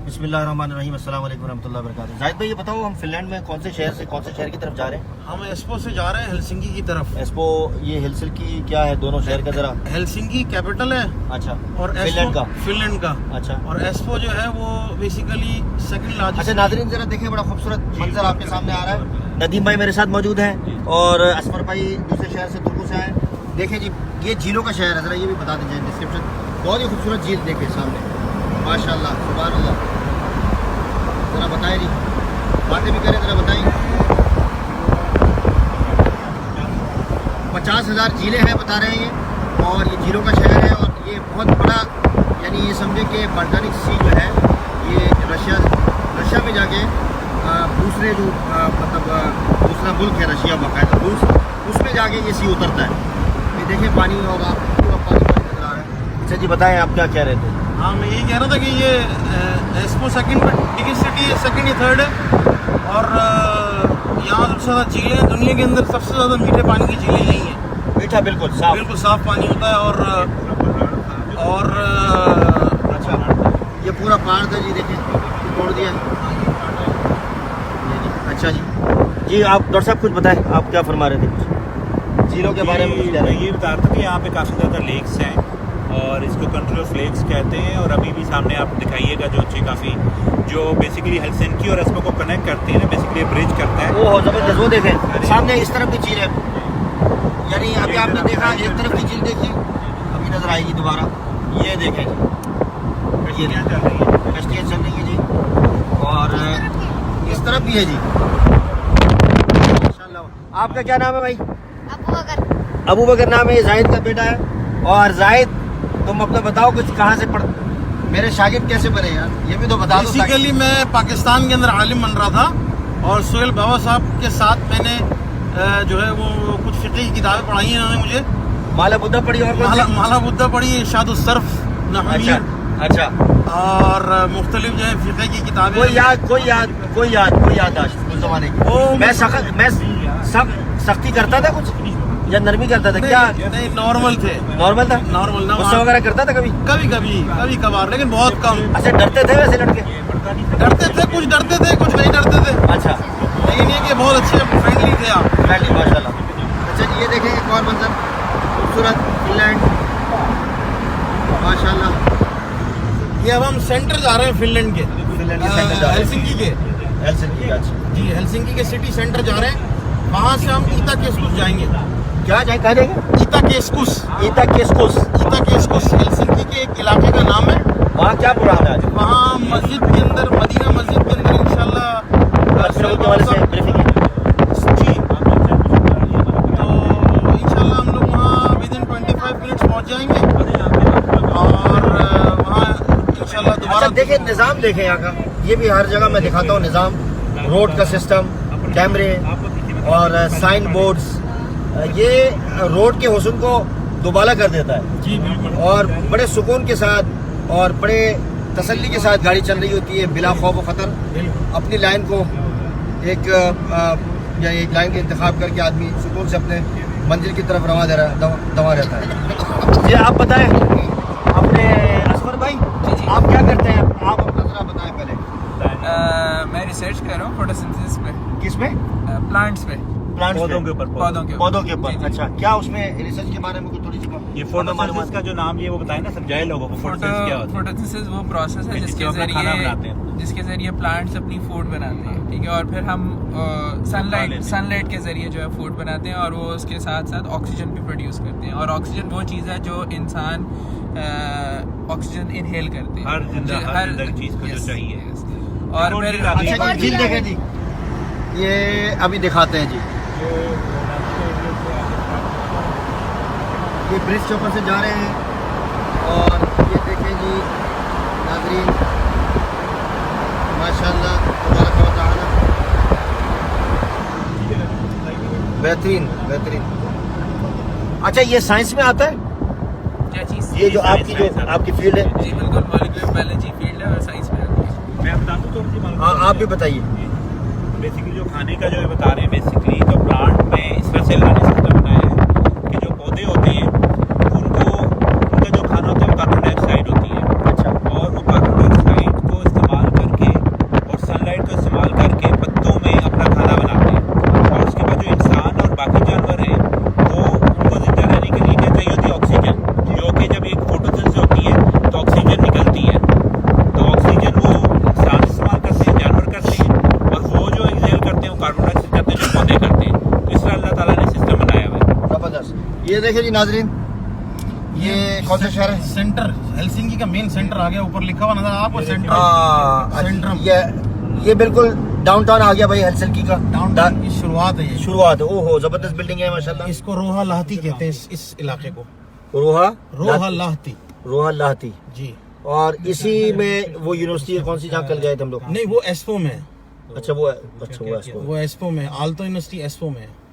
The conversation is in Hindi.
बिस्मिल्लाहिर्रहमानिर्रहीम, अस्सलाम वालेकुम रहमतुल्लाहि व बरकातुहू। जाहिद भाई ये बताओ, हम फिनलैंड में कौन से शहर से कौन से शहर की तरफ जा रहे हैं? हम एस्पो से जा रहे हैं हेलसिंकी की तरफ। एस्पो, ये हेलसिंकी क्या है दोनों शहर का जरा? हेलसिंकी कैपिटल है। अच्छा। और फिनलैंड का। अच्छा। और एस्पो जो है वो बेसिकली सेकंड लार्जेस्ट। अच्छा नाज़रीन जरा देखें, बड़ा खूबसूरत मंजर आपके सामने आ रहा है। नदीम भाई मेरे साथ मौजूद हैं और असफर भाई दूसरे शहर से तुर्क से आए। देखें जी, ये झीलों का शहर है, जरा ये भी बता दीजिए डिस्क्रिप्शन। बहुत ही खूबसूरत झील देखें सामने, माशाल्लाह सुभान अल्लाह। जरा बताएं जी, बातें भी करें, जरा बताएं। 50,000 झीलें हैं बता रहे हैं ये, और ये झीलों का शहर है। और ये बहुत बड़ा, यानी ये समझे कि बाल्कानिक सी जो है ये रशिया में जाके दूसरे जो मतलब दूसरा मुल्क है रशिया बाकायदा, उसमें जाके ये सी उतरता है। ये देखें पानी होगा, पूरा पानी नजर आ रहा है। अच्छा जी बताएं, आप क्या कह रहे थे? हाँ, मैं यही कह रहा था कि ये एस्पो सेकंड बिगेस्ट सिटी है, सेकंड या थर्ड है। और यहाँ सबसे ज़्यादा झीलें हैं दुनिया के अंदर, सबसे ज़्यादा मीठे पानी की झीलें यही हैं। मीठा बिल्कुल साफ पानी होता है। और अच्छा, ये पूरा पहाड़ था जी, देखें तोड़ दिया। अच्छा जी आप डॉक्टर साहब कुछ बताएं, आप क्या फरमा रहे थे कुछ झीलों के बारे में? कुछ कह रहे हैं? ये बता रहा था कि यहाँ पे काफ़ी ज़्यादा लेक्स हैं और इसको कंट्री ऑफ लेक्स कहते हैं। और अभी भी सामने आप दिखाइएगा जो अच्छी काफ़ी जो बेसिकली हेलसिंकी और एस्पो को कनेक्ट करते हैं ना, बेसिकली ब्रिज करता है। वो जबरदस्त, वो देखें सामने इस तरफ की झील है, यानी अभी आपने देखा एक तरफ की झील देखी, अभी नजर आएगी दोबारा। ये देखें जी, ये कश्तियाँ चल रही है जी, और इस तरफ भी है जी। माशाल्लाह। आपका क्या नाम है भाई? अबू बकर नाम है, जाहिद का बेटा है। और जाहिद तुम अपना बताओ कुछ, कहाँ से पढ़, मेरे शागिर्द कैसे बने यार, ये भी तो बता दो। बेसिकली मैं पाकिस्तान के अंदर आलिम बन रहा था और सुहेल बाबा साहब के साथ मैंने जो है वो कुछ फिक़्ह की किताबें पढ़ाई हैं इन्होंने मुझे। माला बुद्धा पढ़ी और माला बुद्धा पढ़ी, इरशादुस सर्फ, नहवी। अच्छा। और मुख्तलिफ जो है फिक़्ह की किताबें। कोई याददाश्त उस जमाने की? मैं सख्ती करता था कुछ या नरमी करता था? क्या नहीं, नॉर्मल था। गुस्सा वगैरह करता था कभी कभार, लेकिन बहुत कम। अच्छा, डरते थे वैसे लड़के? डरते थे, कुछ नहीं डरते थे। अच्छा, लेकिन ये कि बहुत अच्छे फ्रेंडली थे आप। फ्रेंडली माशाल्लाह। अच्छा जी, ये देखें एक और मंजर, खूबसूरत फिनलैंड माशाल्लाह। ये अब हम सेंटर जा रहे हैं फिनलैंड के सेंटर जा रहे हैं, हेलसिंकी के। अच्छा जी, हेलसिंकी के सिटी सेंटर जा रहे हैं। वहाँ से हम इताकेस्कुस जाएंगे। क्या कह देंगे? इताकेस्कुस हेलसिंकी के एक इलाके का नाम है। वहाँ क्या प्रोग्राम है आज? वहाँ मस्जिद के अंदर, मदीना मस्जिद के अंदर इंशाल्लाह जी, तो इंशाल्लाह हम लोग वहाँ विदिन 25 मिनट्स पहुँच जाएंगे। और वहाँ इंशाल्लाह दोबारा देखें निज़ाम, देखें यहाँ का, ये भी हर जगह मैं दिखाता हूँ निज़ाम, रोड का सिस्टम, कैमरे और साइन बोर्ड्स, ये रोड के हुस्न को दुबाला कर देता है जी बिल्कुल। और बड़े सुकून के साथ और बड़े तसल्ली के साथ गाड़ी चल रही होती है, बिला खौफ व ख़तर। अपनी लाइन को एक लाइन का इंतखाब करके आदमी सुकून से अपने मंजिल की तरफ दवा रहता है। जी आप बताएं, अपने असफर भाई आप क्या करते हैं? आप अपना जरा बताएं पहले। मैं रिसर्च कर रहा हूँ फोटोसिंथेसिस पे। किस पे? प्लांट्स पे, पौधों के ऊपर। अच्छा, क्या उसमें रिसर्च के बारे में कुछ थोड़ी सी ये फोटोसिंथेसिस का जो नाम ये वो बताएं ना, समझाए लोगों को फोटोसिंथेसिस क्या होता है। फोटोसिंथेसिस वो प्रोसेस है जिसके जरिए प्लांट्स अपनी फूड बनाते हैं, ठीक है। और फिर हम सनलाइट के जरिए जो है फूड बनाते हैं, और वो उसके साथ साथ ऑक्सीजन भी प्रोड्यूस करते हैं। और ऑक्सीजन वो चीज़ है जो इंसान ऑक्सीजन इनहेल करते हैं, हर चीज़ को जो चाहिए। और फिर अच्छा जी, झील देखें जी, ये अभी दिखाते हैं जी। ये ब्रिज के ऊपर से जा रहे हैं और ये देखें जी नाज़रीन, माशाल्लाह तबारक व तआला, बेहतरीन। अच्छा, ये साइंस में आता है क्या चीज़? ये जो आपकी फील्ड है? जी बिल्कुल, मॉलिक्यूलर बायोलॉजी फील्ड है और साइंस में आती है। मैं बता दूँ तो हाँ, आप भी बताइए। बेसिकली जो खाने का जो बता रहे हैं, बेसिकली तो प्लांट में इस तरह से लाने सिस्टम बनाया है कि जो पौधे होते हैं उनका जो खाना होता है वो कार्बन डाइऑक्साइड होती है। अच्छा। और वो कार्बन डाइऑक्साइड को इस्तेमाल ये देखिए जी नाजरीन, ये कौन सा शहर है? सेंटर, हेलसिंकी का मेन सेंटर आ गया, ऊपर लिखा हुआ नजर आपको सेंटर। सेंट्रम। ये बिल्कुल डाउनटाउन आ गया भाई हेलसिंकी का। डाउनटाउन की शुरुआत है ये। शुरुआत है। ओहो जबरदस्त बिल्डिंग है माशाल्लाह। इसको रोहा लाहती कहते हैं इस इलाके को। रोहा लाहती। रोहा लाहती जी। और इसी में वो यूनिवर्सिटी है कौन सी, जहाँ कल गए थे हम लोग? नहीं, वो एस्पो में है। अच्छा वो एस्पो वो एस्पो में, आल्तो यूनिवर्सिटी एस्पो में है।